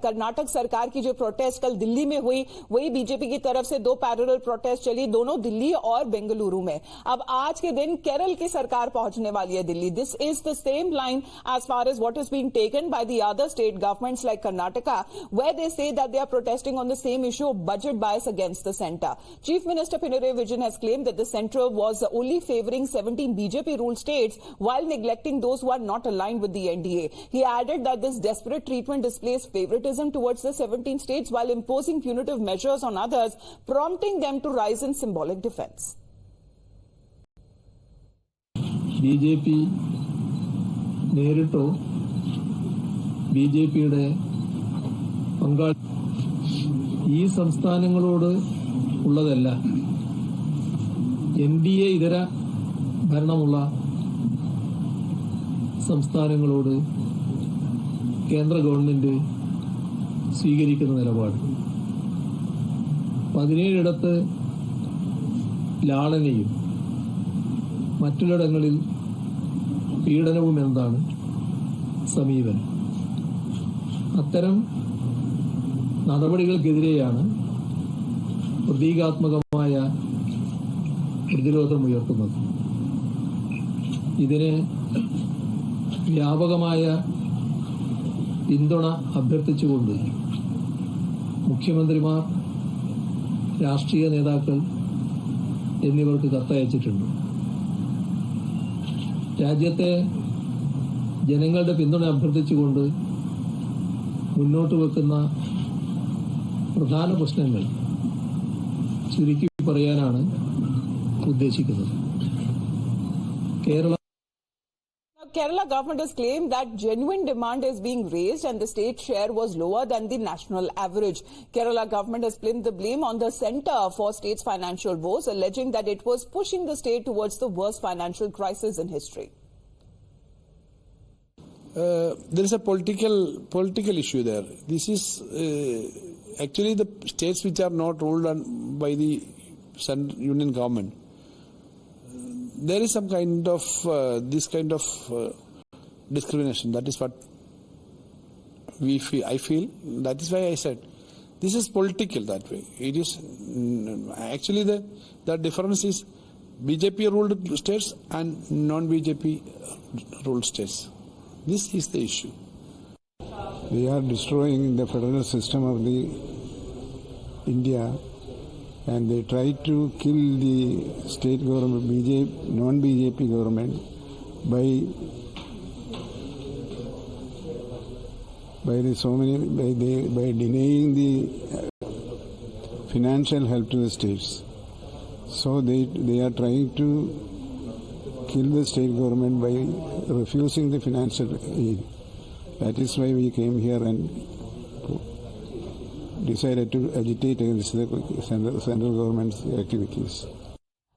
कर्नाटक सरकार की जो प्रोटेस्ट कल दिल्ली में हुई, वही बीजेपी की तरफ से 2 पैरेलल प्रोटेस्ट चली, दोनों दिल्ली और बेंगलुरु में। अब आज के दिन केरल की सरकार पहुंचने वाली है Delhi. This is the same line as far as what is being taken by the other state governments like Karnataka, where they say that they are protesting on the same issue of budget bias against the centre. Chief Minister Pinarayi Vijayan has claimed that the centre was only favouring 17 BJP-ruled states while neglecting those who are not aligned with the NDA. He added that this desperate treatment displays favoritism towards the 17 states while imposing punitive measures on others, prompting them to rise in symbolic defence. BJP നേരിട്ടോ BJPയുടെ പങ്കാളി ഈ സംസ്ഥാനങ്ങളോട് ഉള്ളതല്ല, NDA ഇതര ഭരണമുള്ള സംസ്ഥാനങ്ങളോട് കേന്ദ്ര government സ്വീകരിക്കുന്ന നിലപാട്. 17 ലാളനയും മറ്റുള്ളിടങ്ങളിൽ പീഡനവും എന്താണ് സമീപനം. അത്തരം നടപടികൾക്കെതിരെയാണ് പ്രതീകാത്മകമായ പ്രതിരോധമുയർത്തുന്നത്. ഇതിന് വ്യാപകമായ പിന്തുണ അഭ്യർത്ഥിച്ചുകൊണ്ട് മുഖ്യമന്ത്രിമാർ, രാഷ്ട്രീയ നേതാക്കൾ എന്നിവർക്ക് കത്തയച്ചിട്ടുണ്ട്. രാജ്യത്തെ ജനങ്ങളുടെ പിന്തുണ അഭ്യർത്ഥിച്ചുകൊണ്ട് മുന്നോട്ട് വെക്കുന്ന പ്രധാന പ്രശ്നങ്ങൾ ചുരുക്കി പറയാനാണ് ഉദ്ദേശിക്കുന്നത്. Kerala government has claimed that genuine demand is being raised and the state share was lower than the national average. Kerala government has pinned the blame on the centre for state's financial woes, alleging that it was pushing the state towards the worst financial crisis in history. There is a political issue there. This is actually the states which are not ruled by the union government. There is some kind of this kind of discrimination. That is what we feel. I feel that is why I said this is political. That way, it is actually the difference is BJP ruled states and non-BJP ruled states. This is the issue. They are destroying the federal system of the India, and they try to kill the state government, non-BJP government, by denying the financial help to the states. So they are trying to kill the state government by refusing the financial aid. That is why we came here and decided to agitate against the central government's activities.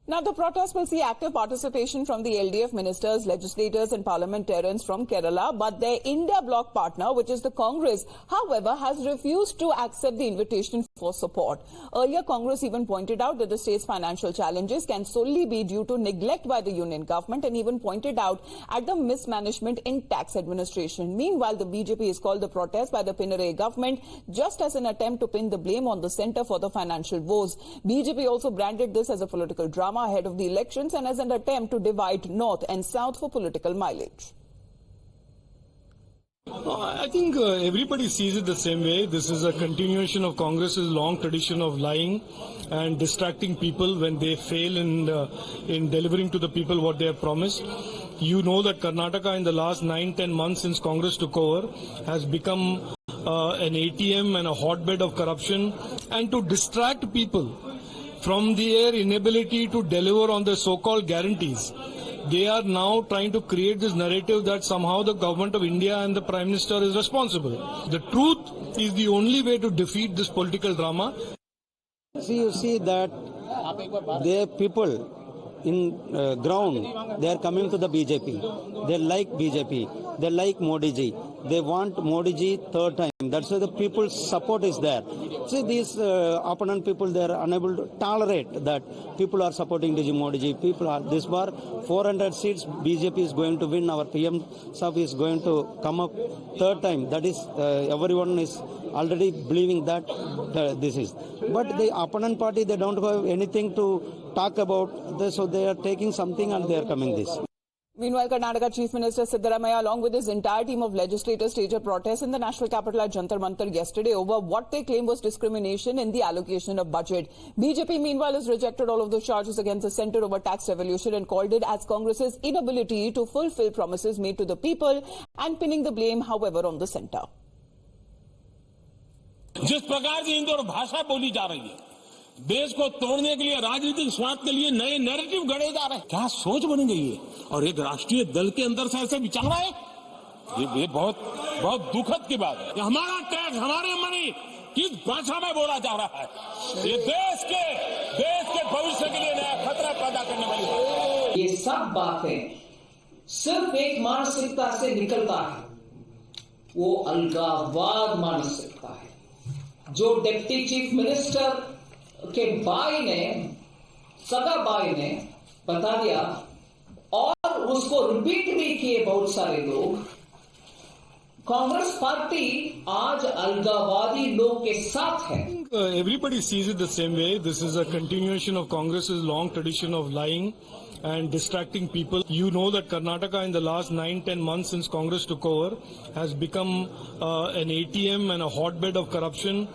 Now, the protest will see active participation from the LDF ministers, legislators and parliamentarians from Kerala, but their India bloc partner, which is the Congress, however, has refused to accept the invitation for support. Earlier, Congress even pointed out that the state's financial challenges can solely be due to neglect by the union government and even pointed out at the mismanagement in tax administration. Meanwhile, the BJP has called the protest by the Pinarayi government just as an attempt to pin the blame on the centre for the financial woes. BJP also branded this as a political drama ahead of the elections and as an attempt to divide North and South for political mileage. I think everybody sees it the same way. This is a continuation of Congress's long tradition of lying and distracting people when they fail in delivering to the people what they have promised. You know that Karnataka in the last 9-10 months since Congress took over has become an ATM and a hotbed of corruption, and to distract people from their inability to deliver on the so-called guarantees, they are now trying to create this narrative that somehow the government of India and the Prime Minister is responsible. The truth is the only way to defeat this political drama. See, you see that the people in ground, they are coming to the BJP. They like BJP. They like Modi ji. They want Modi ji third time. That's why the people's support is there. See, these opponent people, they are unable to tolerate that people are supporting Modi ji. People are, this bar 400 seats BJP is going to win. Our PM Saf is going to come up third time. That is, everyone is already believing that this is. But the opponent party, they don't have anything to talk about this, so they are taking something and they are coming this. Meanwhile, Karnataka Chief Minister Siddaramaiah, along with his entire team of legislators, staged a protest in the national capital at Jantar Mantar yesterday over what they claim was discrimination in the allocation of budget. BJP, meanwhile, has rejected all of those charges against the centre over tax revolution and called it as Congress's inability to fulfill promises made to the people and pinning the blame, however, on the centre. जिस प्रकार की इंदौर भाषा बोली जा रही है, देश को तोड़ने के लिए, राजनीतिक स्वार्थ के लिए नए नैरेटिव गढ़े जा रहे हैं, क्या सोच बन गई है? और एक राष्ट्रीय दल के अंदर से ऐसे विचार है, ये बहुत बहुत दुखद की बात है। हमारा टैक्स, हमारे मनी किस भाषा में बोला जा रहा है? ये देश के भविष्य के लिए नया खतरा पैदा करने वाली बात। ये सब बातें सिर्फ एक मानसिकता से निकलता है, वो अलगाववाद मानसिकता है, जो डिप्टी चीफ मिनिस्टर के भाई ने, सगा भाई ने बता दिया और उसको रिपीट भी किए बहुत सारे लोग। कांग्रेस पार्टी आज अलगाववादी लोग के साथ है। Everybody sees it the same way. This is a continuation of Congress's long tradition of lying and distracting people. You know that Karnataka in the last 9-10 months since Congress took over has become an ATM and a hotbed of corruption.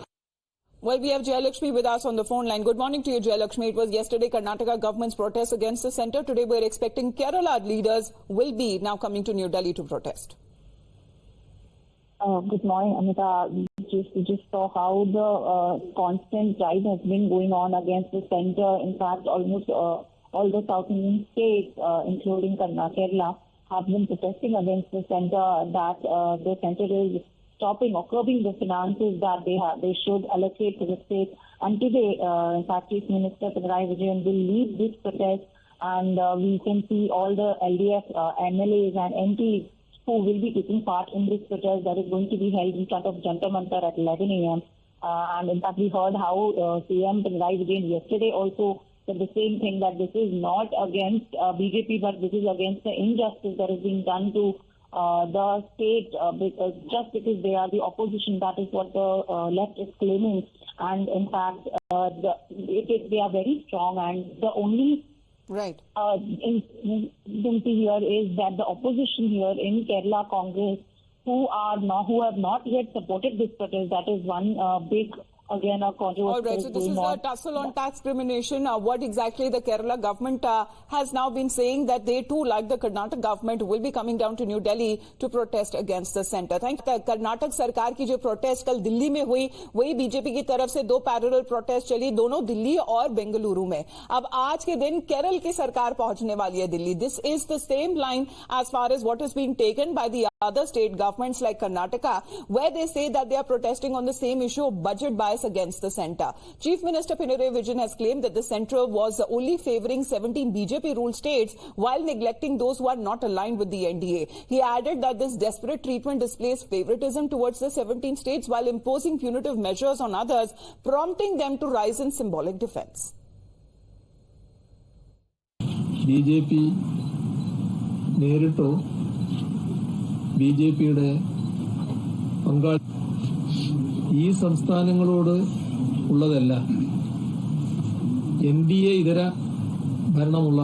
Well, we have Jayalakshmi with us on the phone line. Good morning to you, Jayalakshmi. It was yesterday Karnataka government's protest against the centre. Today we're expecting Kerala leaders will be now coming to New Delhi to protest. Good morning, Amita. We just saw how the constant drive has been going on against the centre. In fact, almost all the South Indian states, including Kerala, have been protesting against the centre, that the centre is stopping or curbing the finances that they should allocate to the state. And today, in fact, Chief Minister Pinarayi Vijayan will lead this protest, and we can see all the LDF MLAs and MPs who will be taking part in this protest that is going to be held in front of Jantar Mantar at 11 a.m. And in fact, we heard how CM Pinarayi Vijayan yesterday also said the same thing, that this is not against BJP, but this is against the injustice that is being done to the state, because they are the opposition. That is what the left is claiming. And in fact, they are very strong, and the only right thing here is that the opposition here in Kerala Congress, who have not yet supported this protest, that is one big, again, a controversy. All right, so this is a tussle on tax discrimination. What exactly the Kerala government has now been saying, that they too, like the Karnataka government, will be coming down to New Delhi to protest against the centre. Thank you. Karnataka सरकार की जो protest कल दिल्ली में हुई, वही BJP की तरफ से 2 पैरेलल प्रोटेस्ट चली, दोनों दिल्ली और बेंगलुरु में। अब आज के दिन केरल की सरकार पहुंचने वाली है Delhi. This is the same line as far as what is being taken by the other state governments like Karnataka, where they say that they are protesting on the same issue of budget bias against the centre. Chief Minister Pinarayi Vijayan has claimed that the centre was only favouring 17 BJP-ruled states while neglecting those who are not aligned with the NDA. He added that this desperate treatment displays favouritism towards the 17 states while imposing punitive measures on others, prompting them to rise in symbolic defence. BJP നേരിട്ടോ BJPയുടെ പങ്കാളി ഈ സംസ്ഥാനങ്ങളോട് ഉള്ളതല്ല, NDA ഇതര ഭരണമുള്ള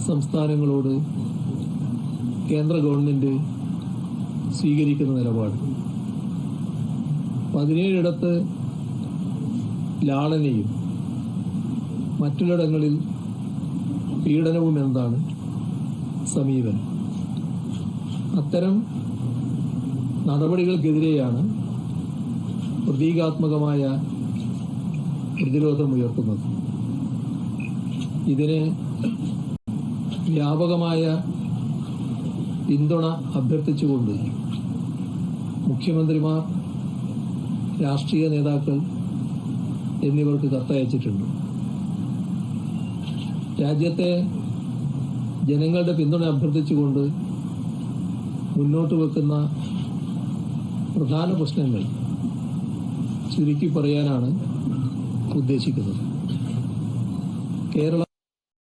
സംസ്ഥാനങ്ങളോട് കേന്ദ്ര government സ്വീകരിക്കുന്ന നിലപാട്. 17 ഇടത്ത് ലാളനയും മറ്റുള്ളിടങ്ങളിൽ പീഡനവും എന്താണ് സമീപനം. അത്തരം നടപടികൾക്കെതിരെയാണ് പ്രതീകാത്മകമായ പ്രതിരോധമുയർത്തുന്നത്. ഇതിന് വ്യാപകമായ പിന്തുണ അഭ്യർത്ഥിച്ചുകൊണ്ട് മുഖ്യമന്ത്രിമാർ, രാഷ്ട്രീയ നേതാക്കൾ എന്നിവർക്ക് കത്തയച്ചിട്ടുണ്ട്. രാജ്യത്തെ ജനങ്ങളുടെ പിന്തുണ അഭ്യർത്ഥിച്ചുകൊണ്ട് മുന്നോട്ട് വെക്കുന്ന പ്രധാന പ്രശ്നങ്ങൾ ചുരുക്കി പറയാനാണ് ഉദ്ദേശിക്കുന്നത്. കേരള